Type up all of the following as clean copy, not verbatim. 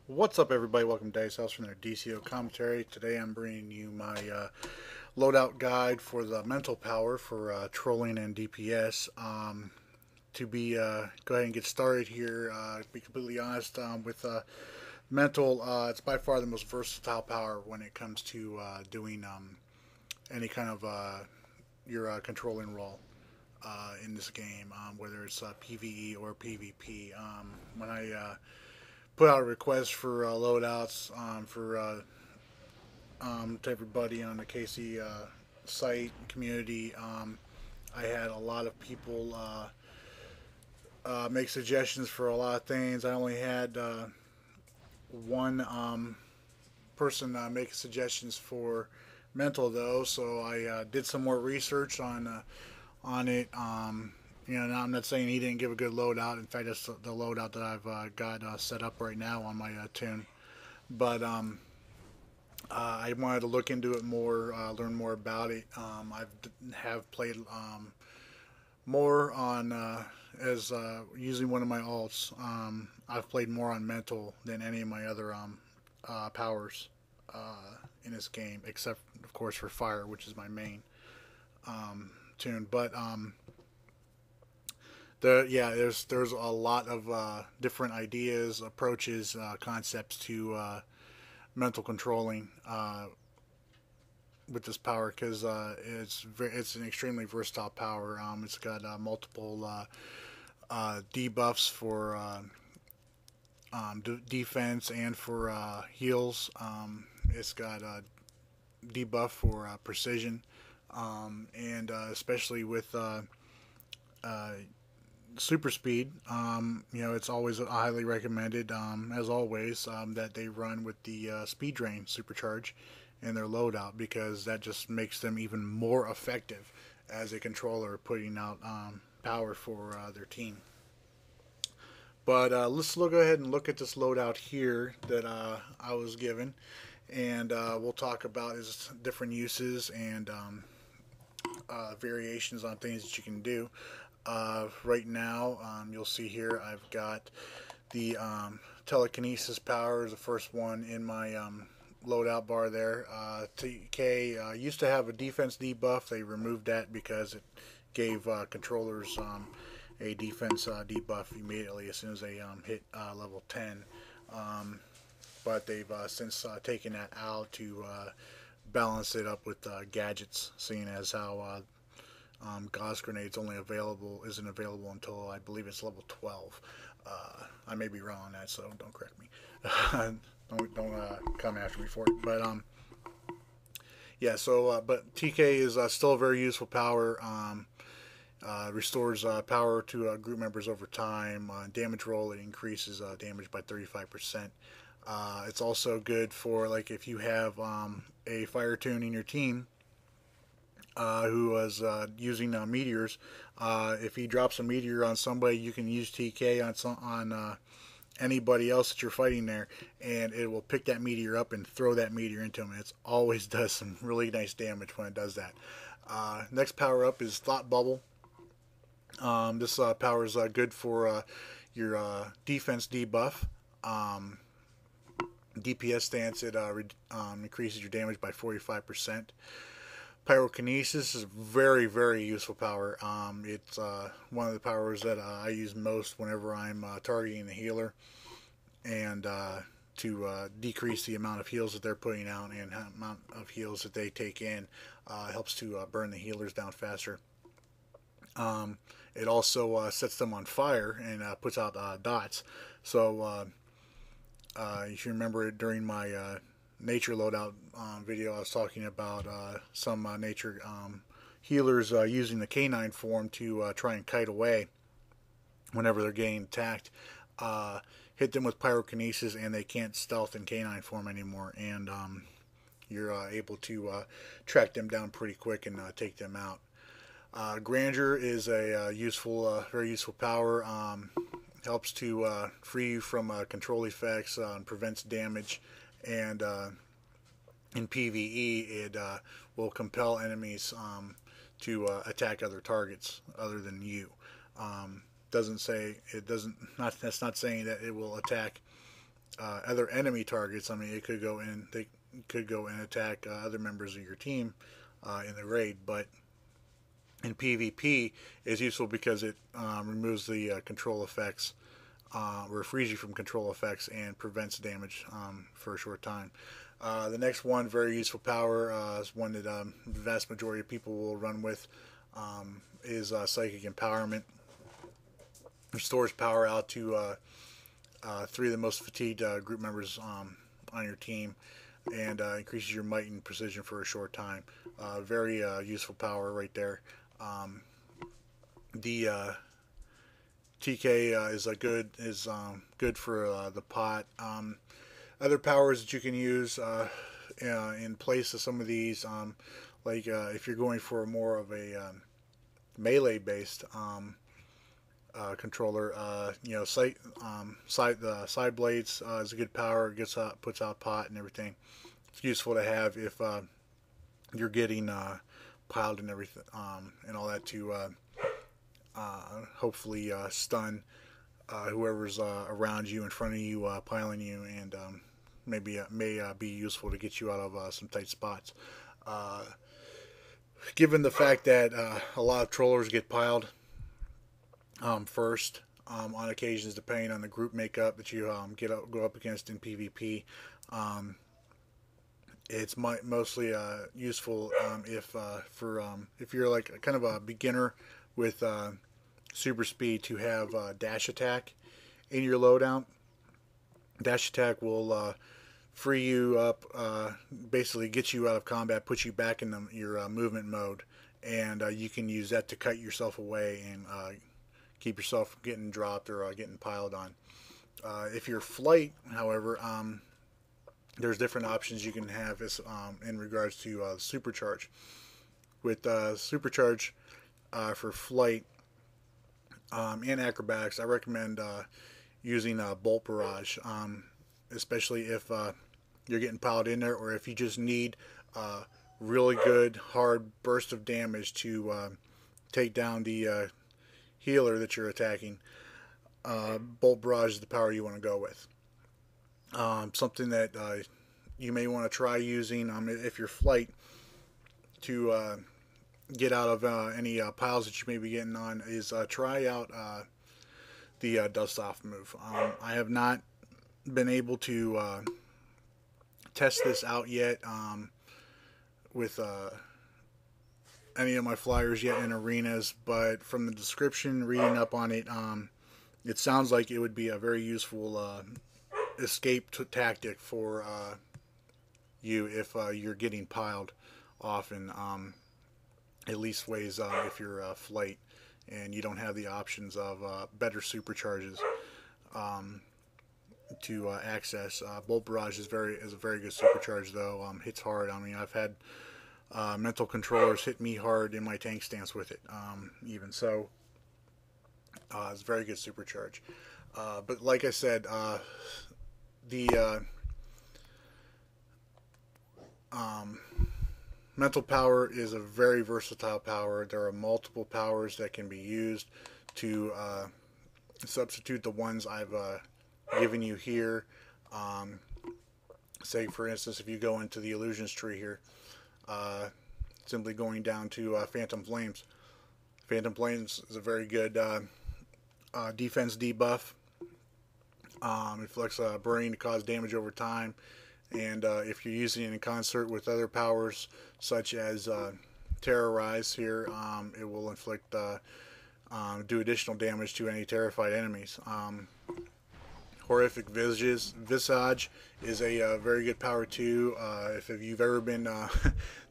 What's up, everybody? Welcome to Dice House from their DCO commentary. Today I'm bringing you my loadout guide for the mental power for trolling and DPS. Go ahead and get started here, to be completely honest, with mental, it's by far the most versatile power when it comes to doing any kind of your controlling role in this game, whether it's PvE or PvP. When I put out a request for loadouts to everybody on the KC site community. I had a lot of people make suggestions for a lot of things. I only had one person make suggestions for mental though, so I did some more research on it. Now I'm not saying he didn't give a good loadout. In fact, that's the loadout that I've got set up right now on my tune. But I wanted to look into it more, learn more about it. Have played more on as using one of my alts. I've played more on mental than any of my other powers in this game, except of course for fire, which is my main tune. But there's a lot of different ideas, approaches, concepts to mental controlling with this power because it's an extremely versatile power. It's got multiple debuffs for defense and for heals. It's got a debuff for precision, and especially with super speed. It's always highly recommended, as always, that they run with the speed drain supercharge in their loadout because that just makes them even more effective as a controller putting out power for their team. But let's go ahead and look at this loadout here that I was given, and we'll talk about its different uses and variations on things that you can do. Right now, you'll see here I've got the telekinesis power is the first one in my loadout bar there. TK used to have a defense debuff. They removed that because it gave controllers a defense debuff immediately as soon as they hit level 10. But they've since taken that out to balance it up with gadgets, seeing as how Gauss grenades isn't available until I believe it's level 12. I may be wrong on that, so don't correct me. don't come after me for it. But but TK is still a very useful power. Restores power to group members over time. Damage roll, it increases damage by 35%. It's also good for like if you have a fire tune in your team who was using meteors. If he drops a meteor on somebody, you can use TK on anybody else that you're fighting there, and it will pick that meteor up and throw that meteor into him. It always does some really nice damage when it does that. Next power up is Thought Bubble. This power is good for your defense debuff. DPS stance, it increases your damage by 45%. Pyrokinesis is very, very useful power. It's one of the powers that I use most whenever I'm targeting the healer, and to decrease the amount of heals that they're putting out and the amount of heals that they take in. Helps to burn the healers down faster. It also sets them on fire and puts out dots. So if you remember it during my nature loadout video, I was talking about some nature healers using the canine form to try and kite away whenever they're getting attacked. Hit them with pyrokinesis and they can't stealth in canine form anymore, and you're able to track them down pretty quick and take them out. Grandeur is a very useful power. Helps to free you from control effects and prevents damage, and in PvE it will compel enemies to attack other targets other than you. That's not saying that it will attack other enemy targets. I mean, it could go in. They could go and attack other members of your team in the raid. But in PvP, it's useful because it removes the control effects, or frees you from control effects and prevents damage for a short time. The next one, very useful power, is one that the vast majority of people will run with, is Psychic Empowerment. Restores power out to 3 of the most fatigued group members on your team, and increases your might and precision for a short time. Very useful power right there. The TK is good for the pot. Other powers that you can use in place of some of these, like if you're going for more of a melee based controller, the side blades is a good power. It puts out pot and everything. It's useful to have if you're getting piled and everything, and all that, to hopefully stun whoever's around you, in front of you, piling you, and maybe may be useful to get you out of some tight spots. Given the fact that a lot of trollers get piled first, on occasions, depending on the group makeup that you go up against in PvP, it's mostly useful if you're like kind of a beginner with super speed, to have dash attack in your loadout. Dash attack will free you up, basically get you out of combat, put you back in your movement mode, and you can use that to cut yourself away and keep yourself from getting dropped or getting piled on. If you're flight, however, there's different options you can have in regards to supercharge. With supercharge for flight and acrobatics, I recommend using bolt barrage, especially if you're getting piled in there, or if you just need a really good hard burst of damage to take down the healer that you're attacking. Bolt barrage is the power you want to go with. Something that you may want to try using if you're flight, to get out of any piles that you may be getting on, is try out the dust off move. I have not been able to test this out yet with any of my flyers yet in arenas, but from the description, reading up on it, it sounds like it would be a very useful escape tactic for you if you're getting piled often, at least ways if you're flight and you don't have the options of better supercharges to access. Bolt barrage is a very good supercharge, though. Hits hard. I mean, I've had mental controllers hit me hard in my tank stance with it. Even so, it's a very good supercharge. But like I said, the mental power is a very versatile power. There are multiple powers that can be used to substitute the ones I've given you here. Say, for instance, if you go into the illusions tree here, simply going down to Phantom Flames. Phantom Flames is a very good defense debuff. Inflicts burning to cause damage over time, and if you're using it in concert with other powers such as Terrorize here, it will inflict do additional damage to any terrified enemies. Horrific Visage is a very good power too. If you've ever been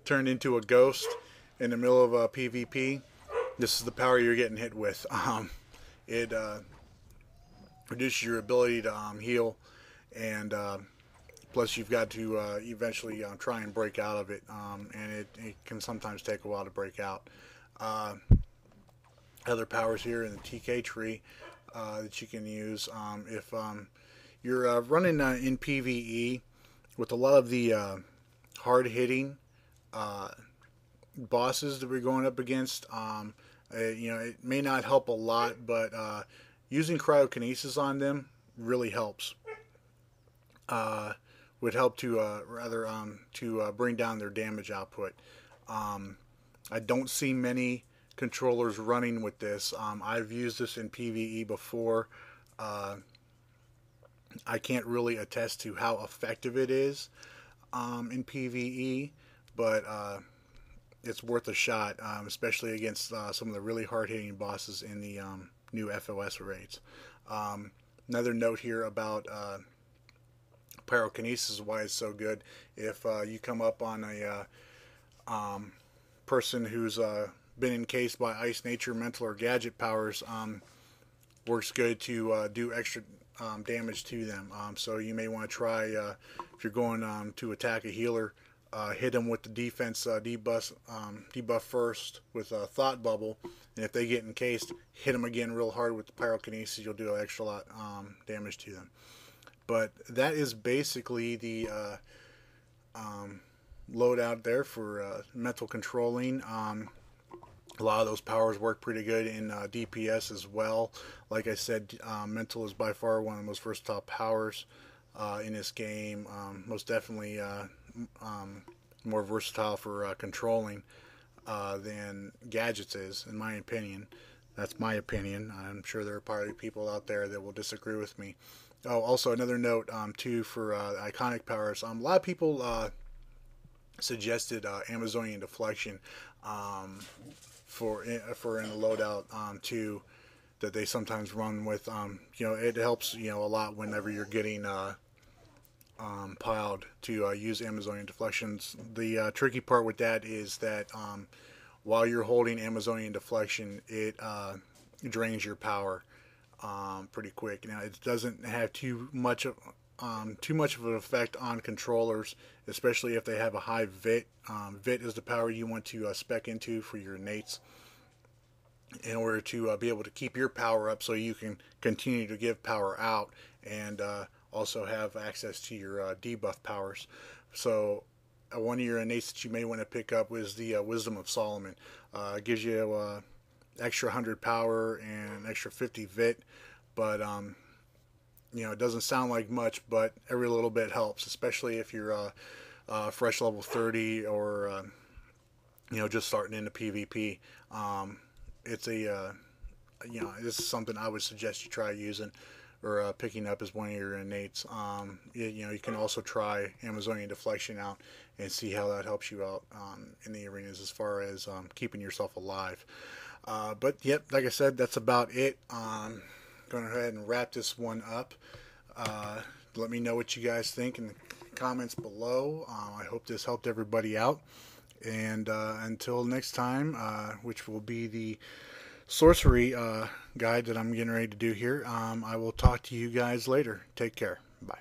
turned into a ghost in the middle of a PvP, this is the power you're getting hit with. It reduces your ability to heal, and plus you've got to eventually try and break out of it, and it can sometimes take a while to break out. Other powers here in the TK tree that you can use if you're running in PvE with a lot of the hard-hitting bosses that we're going up against. It may not help a lot, but using cryokinesis on them really helps. would help to bring down their damage output. I don't see many controllers running with this. I've used this in PvE before. I can't really attest to how effective it is in PvE, but it's worth a shot, especially against some of the really hard-hitting bosses in the new FOS raids. Another note here about pyrokinesis, why it's so good. If you come up on a person who's been encased by ice, nature, mental, or gadget powers, works good to do extra damage to them. So you may want to try, if you're going to attack a healer, hit them with the defense debuff first with a thought bubble, and if they get encased, hit them again real hard with the pyrokinesis. You'll do an extra lot damage to them. But that is basically the loadout there for mental controlling. A lot of those powers work pretty good in DPS as well. Like I said, mental is by far one of the most versatile powers in this game. Most definitely more versatile for controlling than gadgets is, in my opinion. That's my opinion. I'm sure there are probably people out there that will disagree with me. Oh, also another note too for iconic powers. A lot of people suggested Amazonian deflection for in the loadout too, that they sometimes run with. It helps a lot whenever you're getting piled to use Amazonian deflections. The tricky part with that is that while you're holding Amazonian deflection, it drains your power pretty quick. Now it doesn't have too much of an effect on controllers, especially if they have a high VIT. VIT is the power you want to spec into for your innates in order to be able to keep your power up so you can continue to give power out and also have access to your debuff powers. So one of your innates that you may want to pick up is the Wisdom of Solomon. It gives you extra 100 power and extra 50 VIT, but it doesn't sound like much, but every little bit helps, especially if you're fresh level 30 or just starting into PvP. It's this is something I would suggest you try using or picking up as one of your innates. You can also try Amazonian deflection out and see how that helps you out in the arenas as far as keeping yourself alive. But yep, like I said, that's about it. Going ahead and wrap this one up. Let me know what you guys think in the comments below. I hope this helped everybody out. And until next time, which will be the sorcery guide that I'm getting ready to do here, I will talk to you guys later. Take care. Bye.